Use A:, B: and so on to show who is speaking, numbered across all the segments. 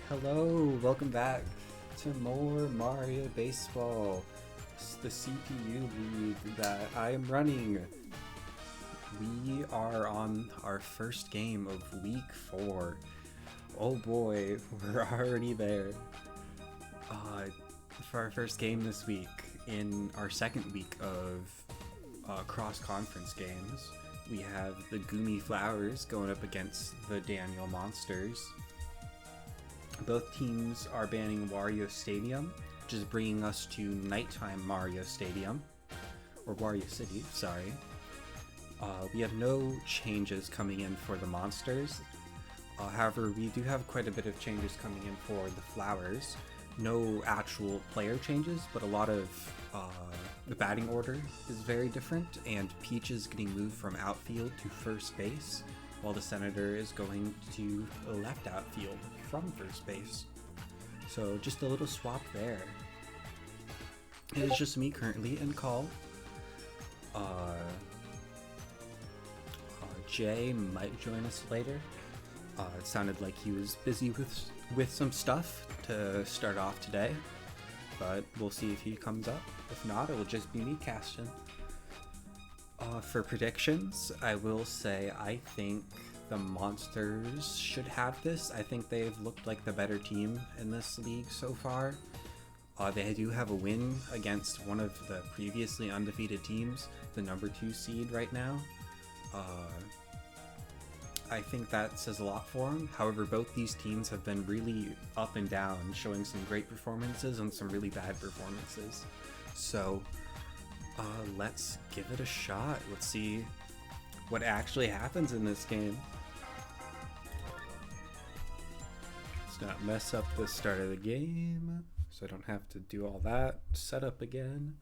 A: Hello, welcome back to more Mario Baseball. It's the CPU league that I am running. We are on our first game of week 4. Oh boy, we're already there. For our first game this week, in our second week of cross-conference games, we have the Gumi Flowers going up against the Daniel Monsters. Both teams are banning Wario Stadium, which is bringing us to nighttime Mario Stadium, or Wario City, sorry. We have no changes coming in for the Monsters. However, we do have quite a bit of changes coming in for the Flowers. No actual player changes, but a lot of the batting order is very different, and Peach is getting moved from outfield to first base, while the Senator is going to left outfield from first base. So just a little swap there. It is just me currently in call. Jay might join us later. It sounded like he was busy with some stuff to start off today, but we'll see if he comes up. If not, it'll just be me casting. For predictions, I will say I think the Monsters should have this. I think they've looked like the better team in this league so far. They do have a win against one of the previously undefeated teams, the number 2 seed right now. I think that says a lot for them. However, both these teams have been really up and down, showing some great performances and some really bad performances. So let's give it a shot. Let's see what actually happens in this game. Let's not mess up the start of the game, so I don't have to do all that setup again.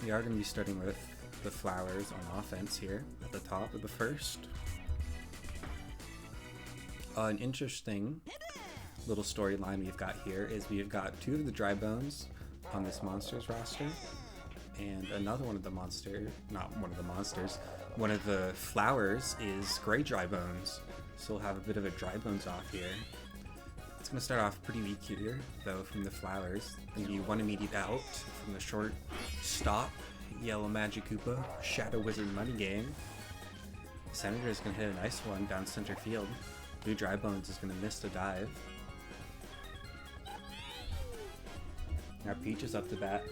A: We are going to be starting with the Flowers on offense here at the top of the first. An interesting little storyline we've got here is we've got 2 of the Dry Bones on this Monsters roster, and another one of the one of the Flowers is Gray Dry Bones, so we'll have a bit of a Dry Bones off here. It's going to start off pretty weak here, though, from the Flowers. Going to be 1 immediate out from the short stop. Yellow Magic Koopa, Shadow Wizard Money Game. Senator is going to hit a nice one down center field. Blue Dry Bones is going to miss the dive. Now Peach is up to bat.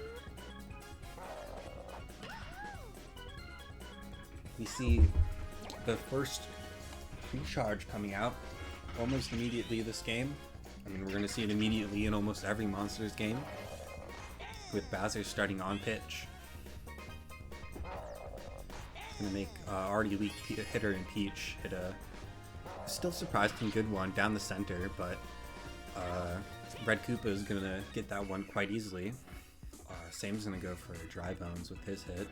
A: We see the first pre-charge coming out almost immediately this game. I mean, we're going to see it immediately in almost every Monsters game, with Bowser starting on pitch. Gonna make already weak hitter in Peach hit a still surprisingly good one down the center, but Red Koopa is gonna get that one quite easily. Sam's gonna go for Dry Bones with his hit.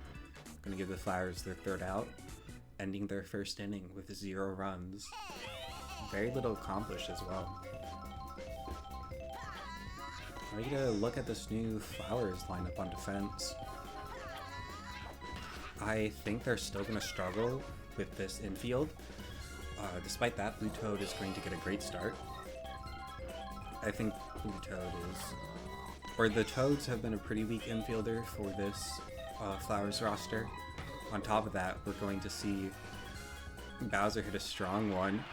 A: Gonna give the Flowers their 3rd out, ending their first inning with 0 runs. Very little accomplished as well. Now you gotta look at this new Flowers lineup on defense. I think they're still going to struggle with this infield. Despite that, Blue Toad is going to get a great start. I think Blue Toad the Toads have been a pretty weak infielder for this Flowers roster. On top of that, we're going to see Bowser hit a strong one.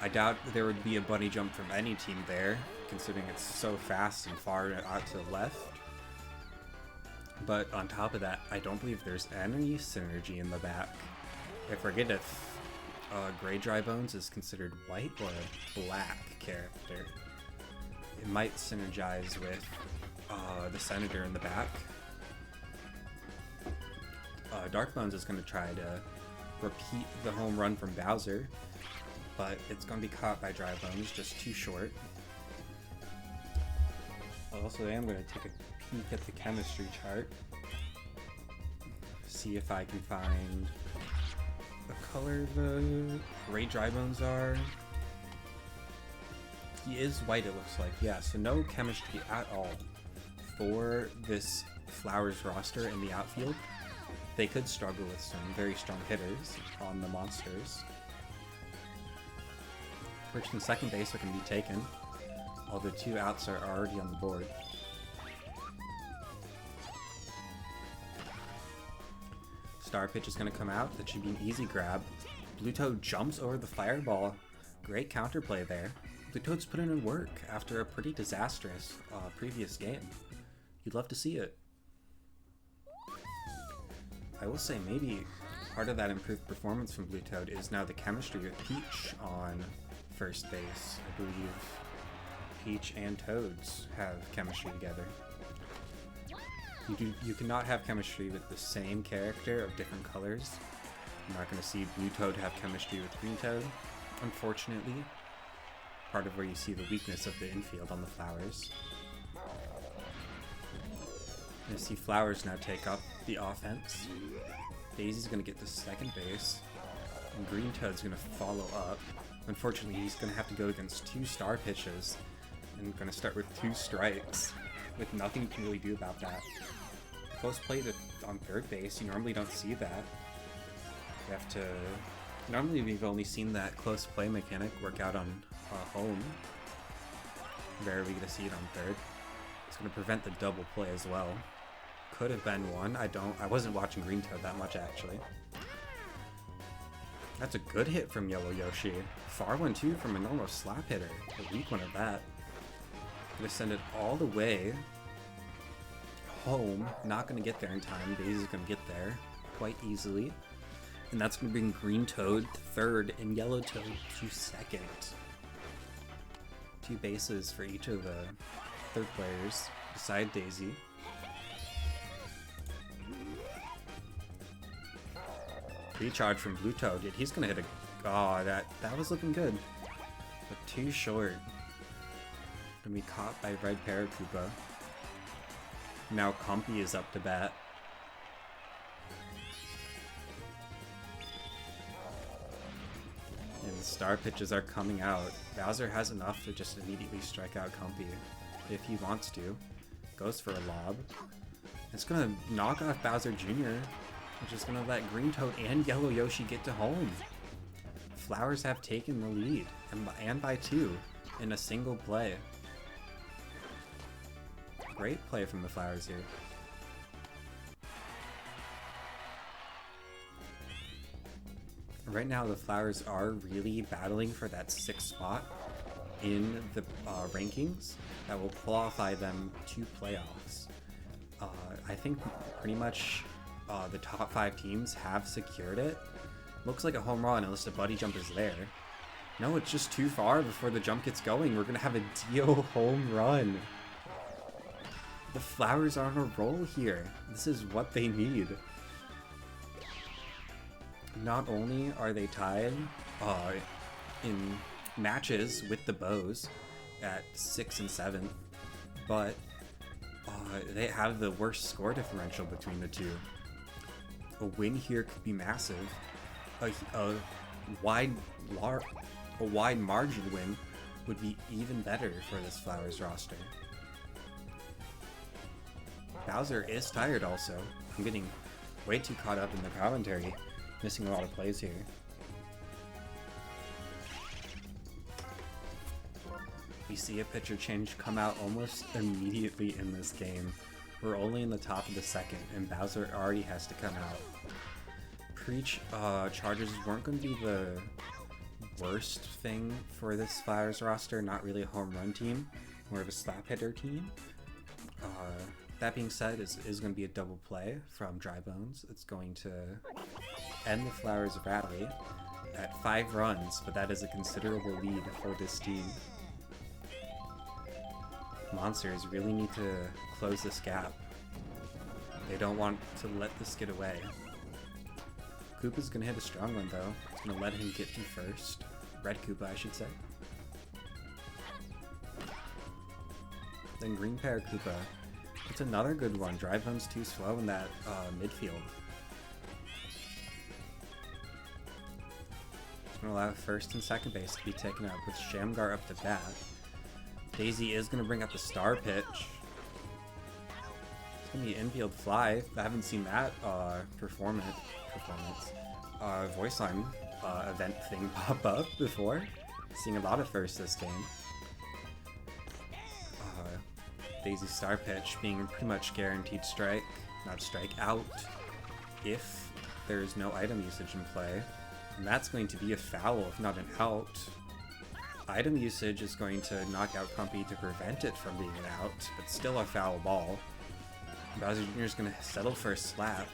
A: I doubt there would be a bunny jump from any team there, considering it's so fast and far out to the left. But on top of that, I don't believe there's any synergy in the back. I forget if Gray Dry Bones is considered white or a black character. It might synergize with the Senator in the back. Dark Bones is going to try to repeat the home run from Bowser, but it's going to be caught by Dry Bones, just too short. Also, I am going to take a peek at the chemistry chart, see if I can find the color the Gray Dry Bones are. He is white, it looks like. Yeah, so no chemistry at all for this Flowers roster in the outfield. They could struggle with some very strong hitters on the Monsters. First and second base are going to be taken. All the 2 outs are already on the board. Star pitch is going to come out. That should be an easy grab. Blue Toad jumps over the fireball. Great counterplay there. Blue Toad's put in work after a pretty disastrous previous game. You'd love to see it. I will say maybe part of that improved performance from Blue Toad is now the chemistry with Peach on first base. I believe Peach and Toads have chemistry together. You cannot have chemistry with the same character of different colors. You're not going to see Blue Toad have chemistry with Green Toad, unfortunately. Part of where you see the weakness of the infield on the Flowers. You see Flowers now take up the offense. Daisy's going to get to second base, and Green Toad's going to follow up. Unfortunately, he's going to have to go against 2 star pitches, and going to start with 2 strikes, with nothing you can really do about that. Close play on third base, you normally don't see that. You have to... Normally we've only seen that close play mechanic work out on home. Rarely get to see it on third. It's going to prevent the double play as well. Could have been one. I wasn't watching Green Toad that much, actually. That's a good hit from Yellow Yoshi. Far one, too, from a normal slap hitter. A weak one at that. Gonna send it all the way home. Not gonna get there in time. Daisy's gonna get there quite easily. And that's gonna bring Green Toad to third and Yellow Toad to second. 2 bases for each of the third players beside Daisy. Recharge from Blue Toad. He's gonna hit a... Oh, that was looking good. But too short. Gonna be caught by Red Paracupa. Now Comfy is up to bat. And the star pitches are coming out. Bowser has enough to just immediately strike out Comfy if he wants to. Goes for a lob. It's gonna knock off Bowser Jr., which is gonna let Green Toad and Yellow Yoshi get to home. Flowers have taken the lead, and by 2 in a single play. Great play from the Flowers here. Right now the Flowers are really battling for that 6th spot in the rankings that will qualify them to playoffs. I think pretty much the top 5 teams have secured it. Looks like a home run unless the buddy jump is there. No, it's just too far before the jump gets going. We're gonna have a Dio home run. The Flowers are on a roll here. This is what they need. Not only are they tied in matches with the Bows at 6 and 7, but they have the worst score differential between the 2. A win here could be massive. A wide margin win would be even better for this Flowers roster. Bowser is tired also. I'm getting way too caught up in the commentary, missing a lot of plays here. We see a pitcher change come out almost immediately in this game. We're only in the top of the 2nd, and Bowser already has to come out. Preach Chargers weren't going to be the worst thing for this Flowers roster, not really a home run team, more of a slap hitter team. That being said, is going to be a double play from Dry Bones. It's going to end the Flowers rally at 5 runs, but that is a considerable lead for this team. Monsters really need to close this gap. They don't want to let this get away. Koopa's gonna hit a strong one though. It's gonna let him get to first. Red Koopa, I should say. Then Green Paracupa. It's another good one. Drive home's too slow in that midfield. It's gonna allow first and second base to be taken up with Shamgar up to bat. Daisy is gonna bring up the star pitch. It's gonna be an infield fly. I haven't seen that voice line event thing pop up before. Seeing a lot of firsts this game. Daisy Star Pitch being pretty much guaranteed strike, not strike out, if there's no item usage in play. And that's going to be a foul, if not an out. Item usage is going to knock out Comfy to prevent it from being an out, but still a foul ball. Bowser Jr. is going to settle for a slap.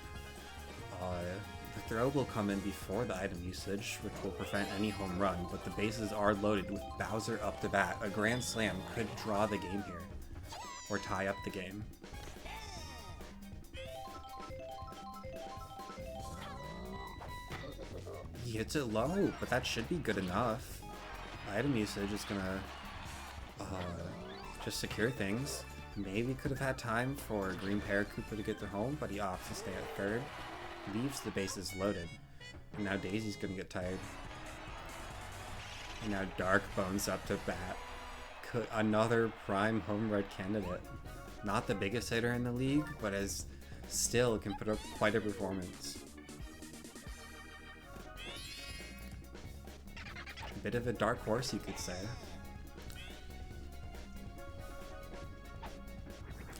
A: The throw will come in before the item usage, which will prevent any home run, but the bases are loaded with Bowser up to bat. A grand slam could draw the game here, or tie up the game. He hits it low, but that should be good enough. Item usage is gonna just secure things. Maybe could have had time for Green Paracupa to get to home, but he opts to stay at third. Leaves the bases loaded. And now Daisy's gonna get tired. And now Dark Bones up to bat. Another prime home run candidate. Not the biggest hitter in the league, but as still can put up quite a performance. A bit of a dark horse, you could say.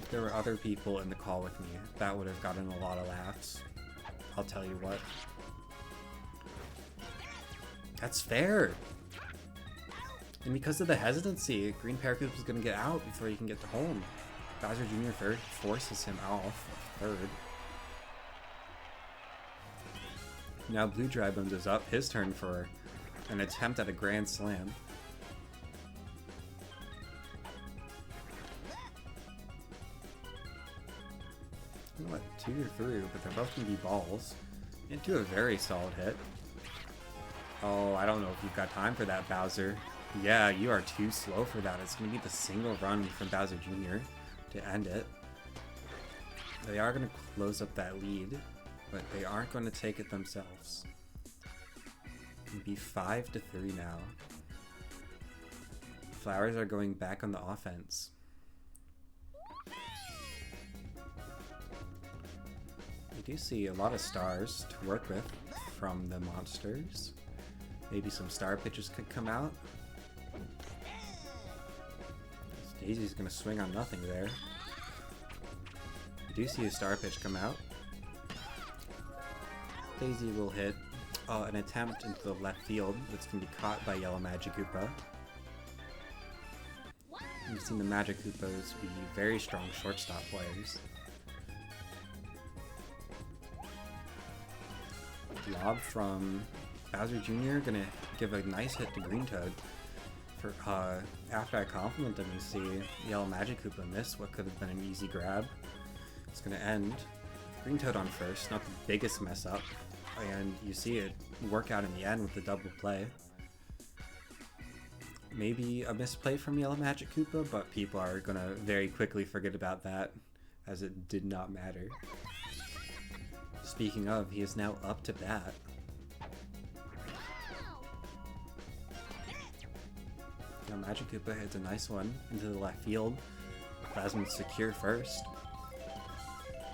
A: If there were other people in the call with me, that would have gotten a lot of laughs. I'll tell you what. That's fair! And because of the hesitancy, Green Paracupa is going to get out before he can get to home. Bowser Jr. forces him off third. Now Blue Dry Bones is up, his turn for an attempt at a grand slam. You know what, 2 or 3, but they're both going to be balls. Into a very solid hit. Oh, I don't know if you've got time for that, Bowser. Yeah, you are too slow for that. It's going to be the single run from Bowser Jr. to end it. They are going to close up that lead, but they aren't going to take it themselves. It'll be 5-3 now. Flowers are going back on the offense. We do see a lot of stars to work with from the monsters. Maybe some star pitches could come out. Daisy's gonna swing on nothing there. We do see a star pitch come out. Daisy will hit an attempt into the left field that's gonna be caught by Yellow Magikoopa. We've seen the Magikoopas be very strong shortstop players. Lob from Bowser Jr. gonna give a nice hit to Green Toad. For after I compliment him, you see Yellow Magikoopa miss what could have been an easy grab. It's gonna end Green Toad on first, not the biggest mess up, and you see it work out in the end with the double play. Maybe a misplay from Yellow Magikoopa, but people are gonna very quickly forget about that, as it did not matter. Speaking of, he is now up to bat. Now Magikoopa hits a nice one into the left field. Plasmid's secure first.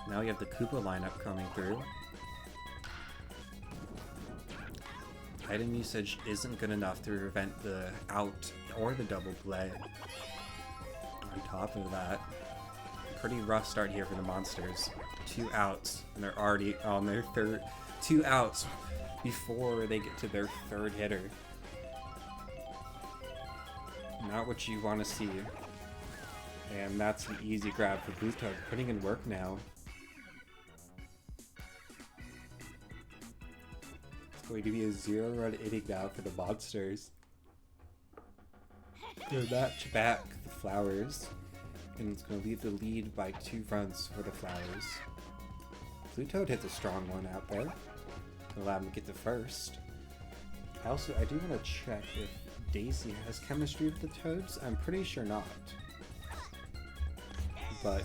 A: Now you have the Koopa lineup coming through. Item usage isn't good enough to prevent the out or the double play. On top of that, pretty rough start here for the monsters. 2 outs, and they're already on their third. 2 outs before they get to their third hitter. Not what you want to see. And that's an easy grab for Blue Toad, putting in work now. It's going to be a 0-run inning now for the monsters. They're match back the Flowers, and it's going to leave the lead by 2 runs for the Flowers. Blue Toad hits a strong one out there. Allow him to get to first. I do want to check if Daisy has chemistry with the Toads. I'm pretty sure not. But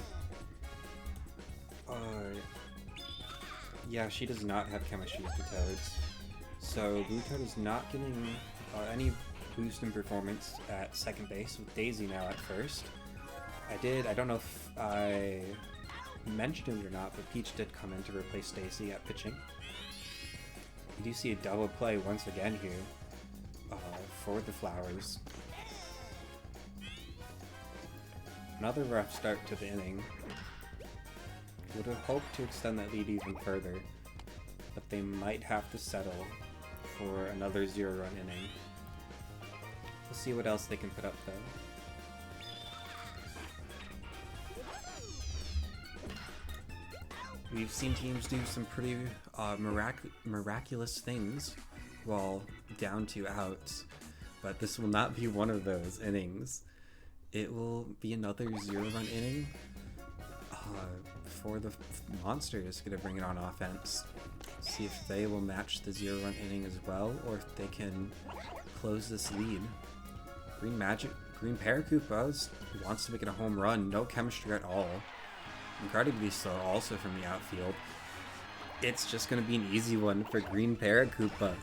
A: yeah, she does not have chemistry with the Toads. So Blue Toad is not getting any boost in performance at second base, with Daisy now at first. I don't know if I mentioned it or not, but Peach did come in to replace Daisy at pitching. You do see a double play once again here for the Flowers. Another rough start to the inning. Would have hoped to extend that lead even further, but they might have to settle for another 0-run inning. We'll see what else they can put up though. We've seen teams do some pretty miraculous things while down 2 outs, but this will not be one of those innings. It will be another 0-run inning for the Monsters. Gonna bring it on offense. See if they will match the 0-run inning as well, or if they can close this lead. Green Paracupa wants to make it a home run. No chemistry at all. Incredibly slow also from the outfield. It's just going to be an easy one for Green Paracupa.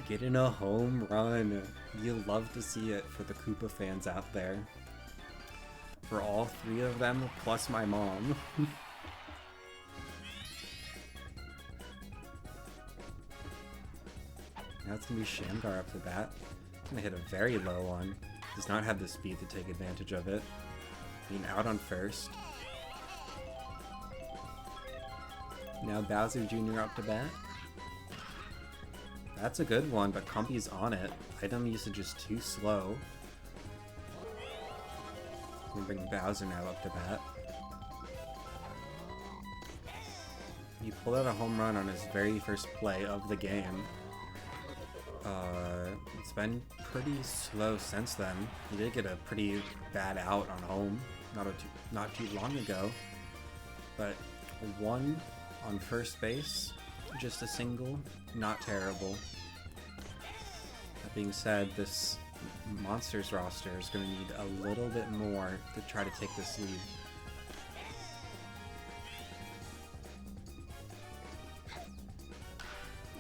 A: Getting a home run. You'll love to see it for the Koopa fans out there. For all 3 of them, plus my mom. Now it's going to be Shamgar up the bat. Going to hit a very low one. Does not have the speed to take advantage of it. Being out on first. Now Bowser Jr. up to bat. That's a good one, but Cumpy's on it. Item usage is too slow. We'll bring Bowser now up to bat. He pulled out a home run on his very first play of the game. It's been pretty slow since then. He did get a pretty bad out on home not too long ago, but 1 on first base, just a single, not terrible. That being said, this Monsters roster is going to need a little bit more to try to take this lead.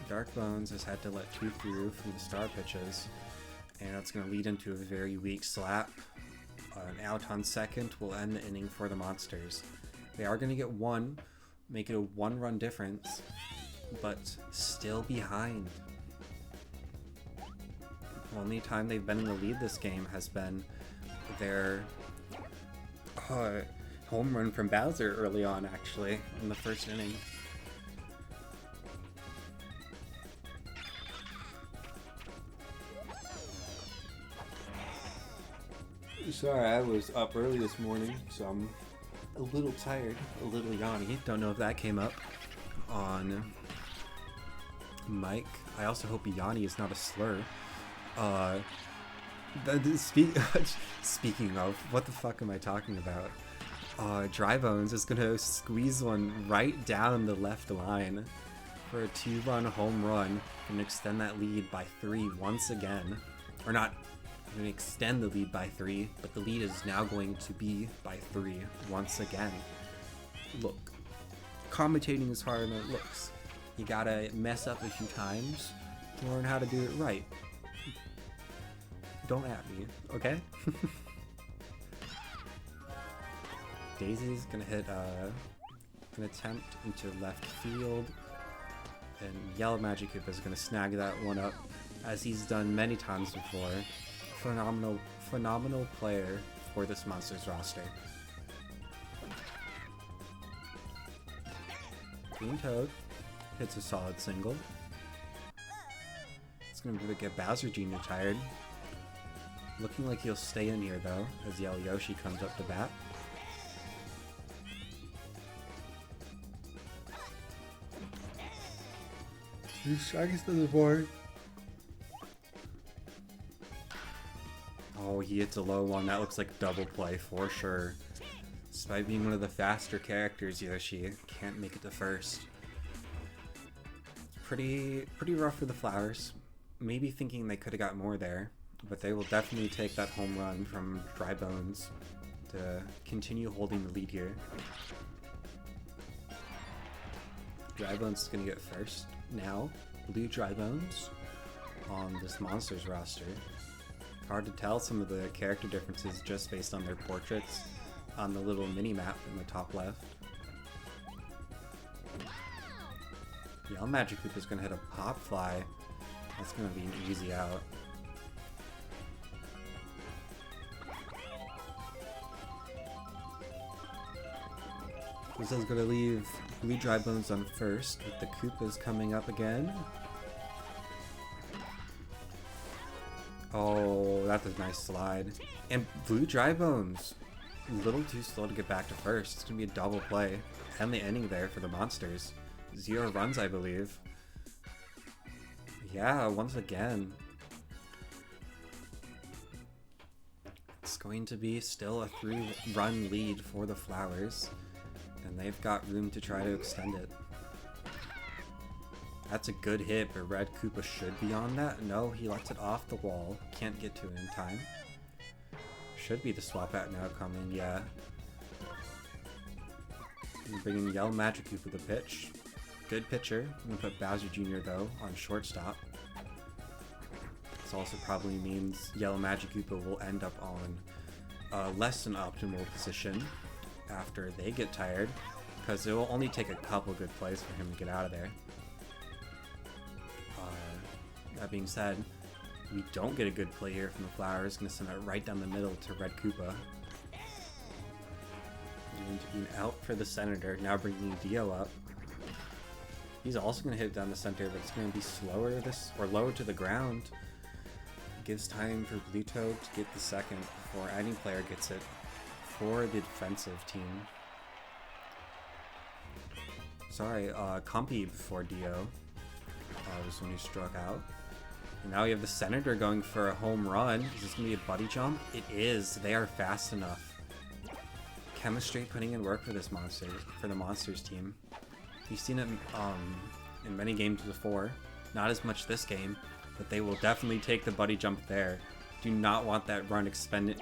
A: Dark Bones has had to let 2 through from the star pitches, and that's going to lead into a very weak slap. An out on second will end the inning for the Monsters. They are going to get 1, make it a 1-run difference, but still behind. The only time they've been in the lead this game has been their home run from Bowser early on, actually, in the first inning. Sorry, I was up early this morning, so I'm a little tired, a little yawny. Don't know if that came up on mic. I also hope yawny is not a slur. Speaking of, what the fuck am I talking about? Dry Bones is gonna squeeze one right down the left line for a 2-run home run and extend that lead by 3 once again. Or not. Going to extend the lead by 3, but the lead is now going to be by 3 once again. Look, commentating is harder than it looks. You gotta mess up a few times to learn how to do it right. Don't at me, okay? Daisy's gonna hit an attempt into left field, and Yellow Magikarp is gonna snag that one up, as he's done many times before. Phenomenal player for this Monsters roster. Green Toad hits a solid single. It's going to get Bowser Jr. tired. Looking like he'll stay in here though, as Yellow Yoshi comes up to bat. Two strikes to the board. Oh, he hits a low one. That looks like double play for sure. Despite being one of the faster characters, Yoshi can't make it to first. Pretty rough for the Flowers. Maybe thinking they could have got more there, but they will definitely take that home run from Dry Bones to continue holding the lead here. Dry Bones is going to get first now. Blue Dry Bones on this Monsters roster. Hard to tell some of the character differences just based on their portraits on the little mini-map in the top left. Yellow Magikarp is going to hit a Pop Fly. That's going to be an easy out. This is going to leave Blue Dry Bones on first, with the Koopas coming up again. Oh, that's a nice slide. And Blue Dry Bones, a little too slow to get back to first. It's going to be a double play. And the inning there for the Monsters. 0 runs, I believe. Yeah, once again. It's going to be still a 3-run lead for the Flowers. And they've got room to try to extend it. That's a good hit, but Red Koopa should be on that. No, he lets it off the wall. Can't get to it in time. Should be the swap out now coming, yeah. We're bringing Yellow Magikarp with the pitch. Good pitcher. I'm going to put Bowser Jr. though on shortstop. This also probably means Yellow Magikarp will end up on a less than optimal position after they get tired, because it will only take a couple good plays for him to get out of there. That being said, we don't get a good play here from the Flowers. Going to send it right down the middle to Red Koopa. Going to be out for the Senator, now bringing Dio up. He's also going to hit it down the center, but it's going to be slower or lower to the ground. Gives time for Blue Toad to get the second before any player gets it for the defensive team. Sorry, Compy before Dio was when he struck out. And now we have the Senator going for a home run. Is this going to be a buddy jump? It is. They are fast enough. Chemistry putting in work for this the Monsters team. You've seen it in many games before. Not as much this game, but they will definitely take the buddy jump there. Do not want that run expended.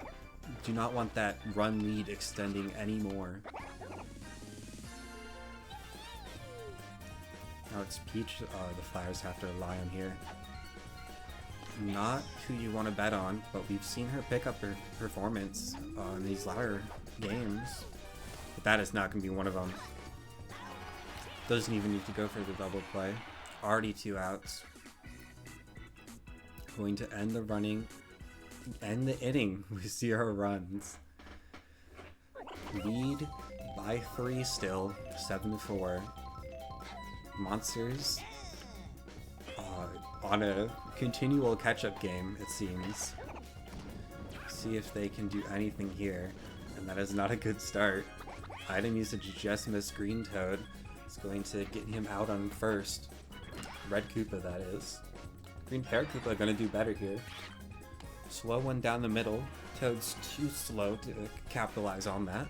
A: Do not want that run lead extending anymore. Now it's Peach the Flyers have to rely on here. Not who you want to bet on, but we've seen her pick up her performance in these latter games. But that is not going to be one of them. Doesn't even need to go for the double play. Already 2 outs. Going to end the inning with 0 runs. Lead by 3 still, 7-4. Monsters on a continual catch-up game, it seems. See if they can do anything here, and that is not a good start. Item usage just missed Green Toad. It's going to get him out on first. Red Koopa, that is. Green Paratroopa gonna do better here. Slow one down the middle. Toad's too slow to capitalize on that.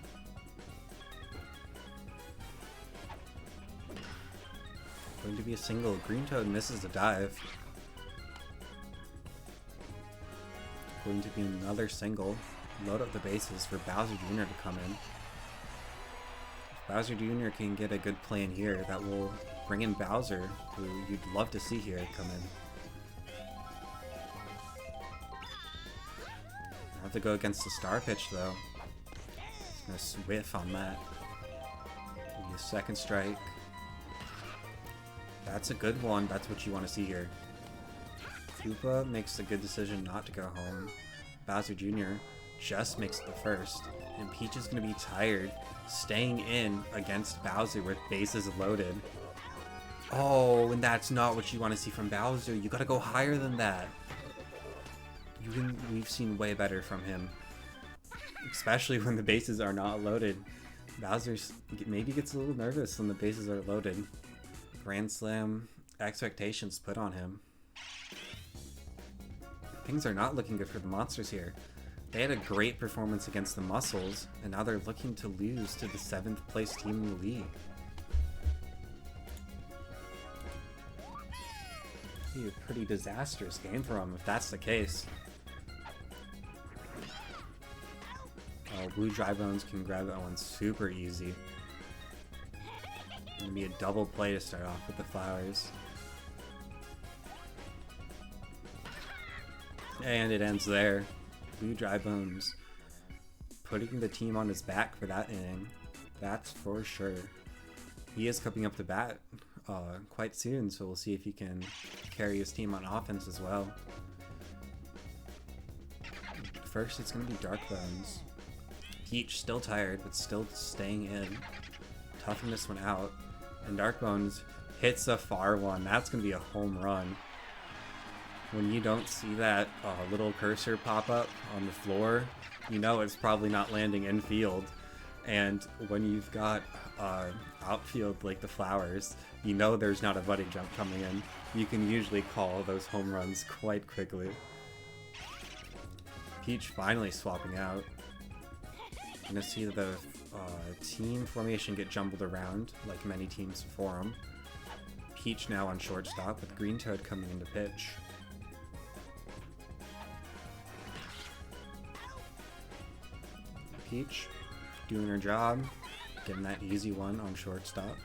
A: Going to be a single. Green Toad misses the dive. Going to be another single. Load up the bases for Bowser Jr. to come in. If Bowser Jr. can get a good play in here, that will bring in Bowser, who you'd love to see here come in. I have to go against the star pitch though. He's gonna swift on that. Give me a second strike. That's a good one. That's what you want to see here. Koopa makes a good decision not to go home. Bowser Jr. just makes it the first. And Peach is going to be tired, staying in against Bowser with bases loaded. Oh, and that's not what you want to see from Bowser. You got to go higher than that. We've seen way better from him. Especially when the bases are not loaded. Bowser maybe gets a little nervous when the bases are loaded. Grand Slam expectations put on him. Things are not looking good for the Monsters here. They had a great performance against the Muscles, and now they're looking to lose to the 7th place team in the league. Be a pretty disastrous game for them if that's the case. Blue Dry Bones can grab that one super easy. Gonna be a double play to start off with the Flowers. And it ends there. Blue Dry Bones putting the team on his back for that inning. That's for sure. He is coming up to bat quite soon, so we'll see if he can carry his team on offense as well. First, it's going to be Dark Bones. Peach still tired, but still staying in. toughing this one out. And Darkbones hits a far one. That's going to be a home run. When you don't see that little cursor pop up on the floor, you know it's probably not landing in field. And when you've got outfield like the Flowers, you know there's not a buddy jump coming in. You can usually call those home runs quite quickly. Peach finally swapping out. Gonna see the team formation get jumbled around like many teams before him. Peach now on shortstop with Green Toad coming into pitch. Peach doing her job, getting that easy one on shortstop.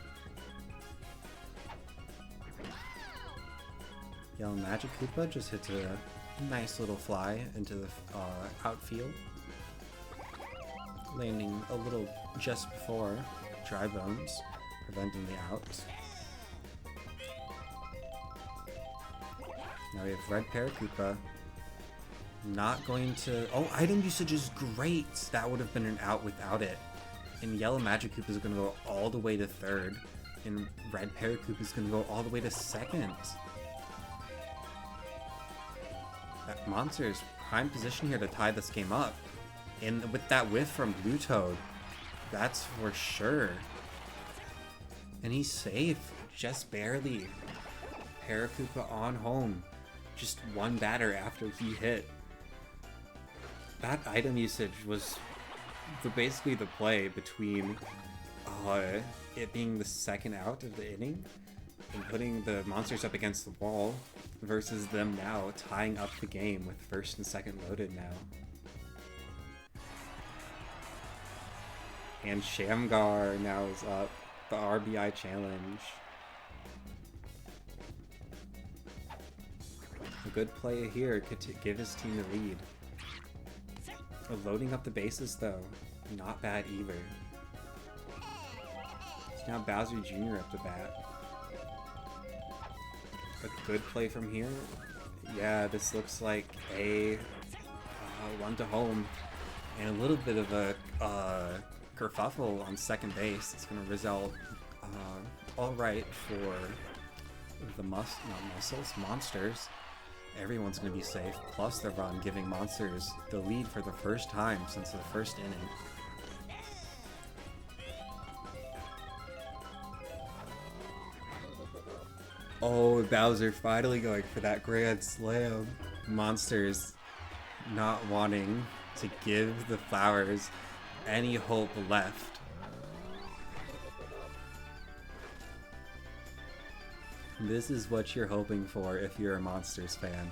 A: Yellow Magic Koopa just hits a nice little fly into the outfield, landing a little just before Dry Bones, preventing the out. Now we have Red Paracupa. Not going to... Oh, item usage is great! That would have been an out without it. And Yellow Magikarp is going to go all the way to third. And Red Paracupa is going to go all the way to second. That monster is prime position here to tie this game up. And with that whiff from Blue Toad, that's for sure. And he's safe, just barely. Paracupa on home. Just one batter after he hit. That item usage was basically the play between it being the second out of the inning and putting the monsters up against the wall versus them now tying up the game with first and second loaded now. And Shamgar now is up, the RBI challenge. A good play here could give his team the lead. Loading up the bases though, not bad either. It's now Bowser Jr. up the bat. A good play from here. Yeah, this looks like a one to home. And a little bit of a kerfuffle on second base. It's going to result alright for the monsters. Everyone's going to be safe, plus the run giving monsters the lead for the first time since the first inning. Oh, Bowser finally going for that grand slam. Monsters not wanting to give the Flowers any hope left. This is what you're hoping for if you're a Monsters fan.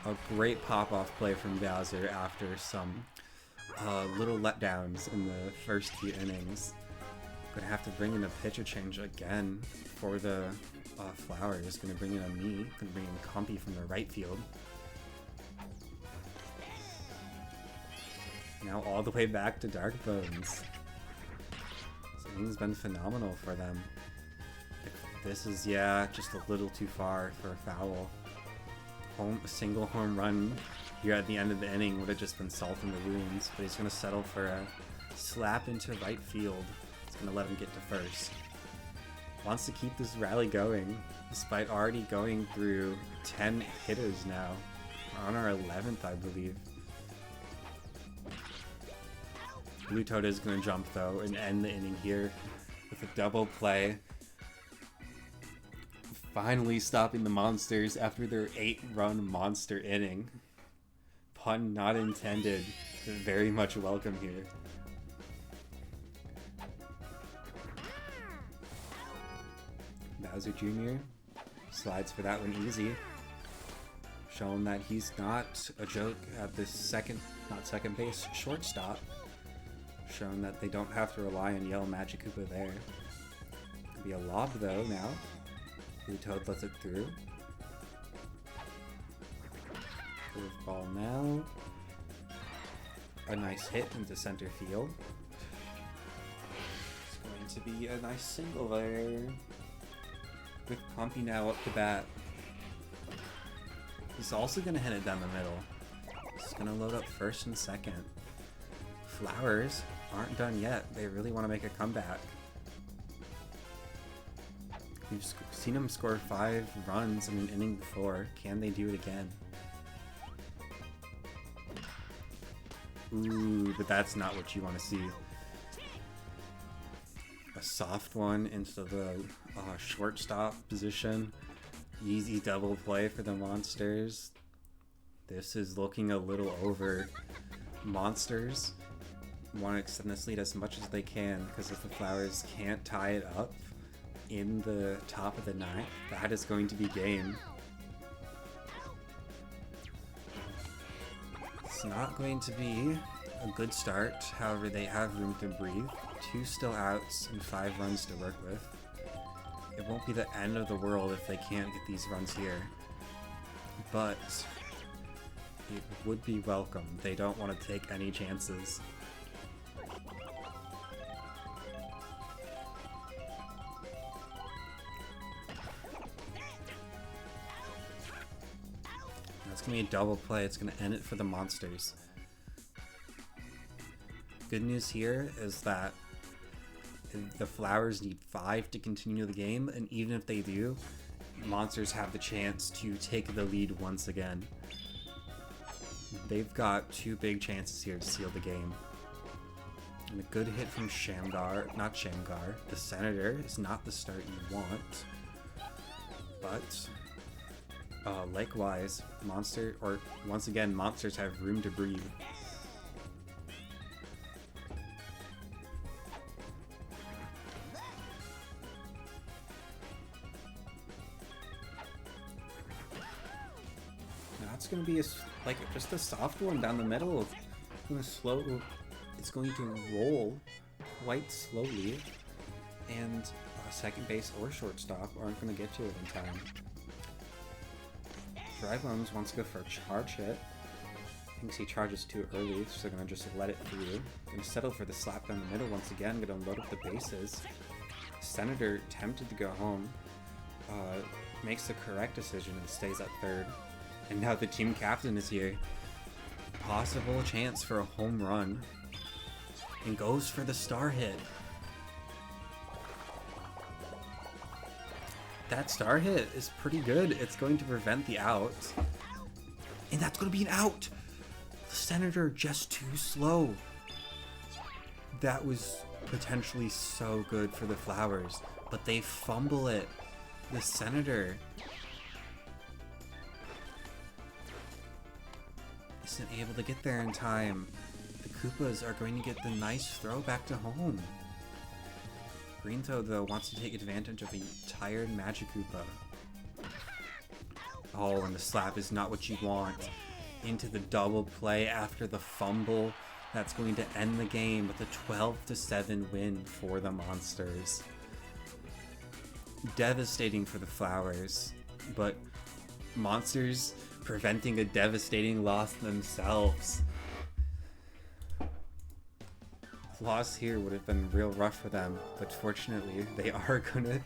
A: A great pop-off play from Bowser after some little letdowns in the first few innings. Gonna have to bring in a pitcher change again for the Flowers. Gonna bring in a me. Gonna bring in Compy from the right field. Now all the way back to Darkbones. This inning's been phenomenal for them. This is, yeah, just a little too far for a foul. A single home run here at the end of the inning would have just been salt in the wounds, but he's going to settle for a slap into right field. It's going to let him get to first. Wants to keep this rally going, despite already going through 10 hitters now. We're on our 11th, I believe. Blue Toad is going to jump, though, and end the inning here with a double play. Finally stopping the monsters after their 8-run monster inning. Pun not intended, but very much welcome here. Bowser Jr. slides for that one easy. Showing that he's not a joke at this second base, shortstop. Showing that they don't have to rely on Yellow Magikarp there. Could be a lob though now. Blue Toad lets it through. Curveball now. A nice hit into center field. It's going to be a nice single there. With Compy now up to bat. He's also going to hit it down the middle. He's going to load up first and second. Flowers aren't done yet. They really want to make a comeback. We've seen them score 5 runs in an inning before. Can they do it again? Ooh, but that's not what you want to see. A soft one into the shortstop position. Easy double play for the Monsters. This is looking a little over. Monsters want to extend this lead as much as they can, because if the Flowers can't tie it up in the top of the 9th, that is going to be game. It's not going to be a good start, however they have room to breathe. 2 still outs and 5 runs to work with. It won't be the end of the world if they can't get these runs here, but it would be welcome. They don't want to take any chances. That's going to be a double play. It's going to end it for the Monsters. Good news here is that the Flowers need 5 to continue the game, and even if they do, Monsters have the chance to take the lead once again. They've got 2 big chances here to seal the game. And a good hit from Shamgar, not Shamgar. The Senator is not the start you want, but likewise, once again, Monsters have room to breathe. That's going to be just a soft one down the middle. It's going to roll quite slowly, and second base or shortstop aren't going to get to it in time. Dry Bones wants to go for a charge hit. Thinks he charges too early, so they're going to just let it through. Going to settle for the slap down the middle once again, going to load up the bases. Senator tempted to go home, makes the correct decision and stays at third. And now the team captain is here. Possible chance for a home run. And goes for the star hit. That star hit is pretty good. It's going to prevent the out. And that's going to be an out! The Senator just too slow. That was potentially so good for the Flowers, but they fumble it. The Senator isn't able to get there in time. The Koopas are going to get the nice throw back to home. Green Toad, though, wants to take advantage of a tired Magikoopa. Oh, and the slap is not what you want. Into the double play after the fumble. That's going to end the game with a 12-7 win for the Monsters. Devastating for the Flowers, but Monsters preventing a devastating loss themselves. Loss here would have been real rough for them, but fortunately they are gonna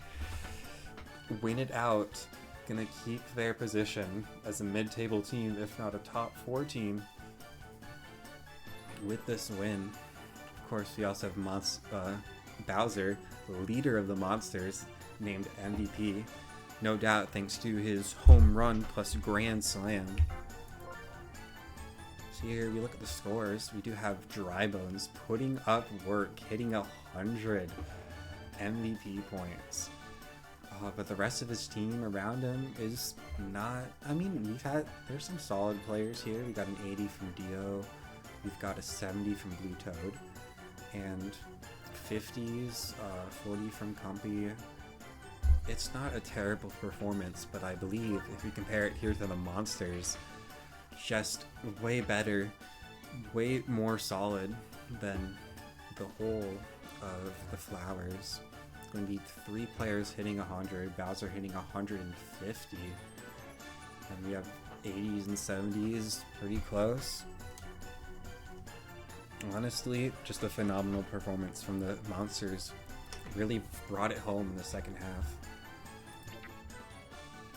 A: win it out, gonna keep their position as a mid-table team, if not a top 4 team, with this win. Of course, we also have Bowser, the leader of the Monsters, named MVP. No doubt thanks to his home run plus grand slam. So here we look at the scores. We do have Dry Bones putting up work, hitting 100 MVP points. But the rest of his team around him is not... I mean, there's some solid players here. We got an 80 from Dio. We've got a 70 from Blue Toad. And 50s, 40 from Compy. It's not a terrible performance, but I believe if we compare it here to the Monsters, just way better, way more solid than the whole of the Flowers. It's going to be 3 players hitting 100, Bowser hitting 150, and we have 80s and 70s pretty close. Honestly, just a phenomenal performance from the Monsters. Really brought it home in the second half.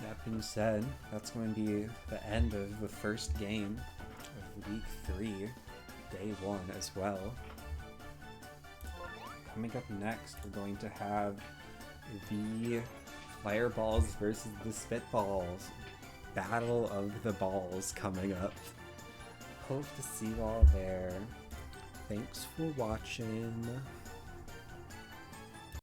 A: That being said, that's going to be the end of the first game of Week 3, Day 1 as well. Coming up next, we're going to have the Fireballs versus the Spitballs. Battle of the Balls coming up. Hope to see you all there. Thanks for watching.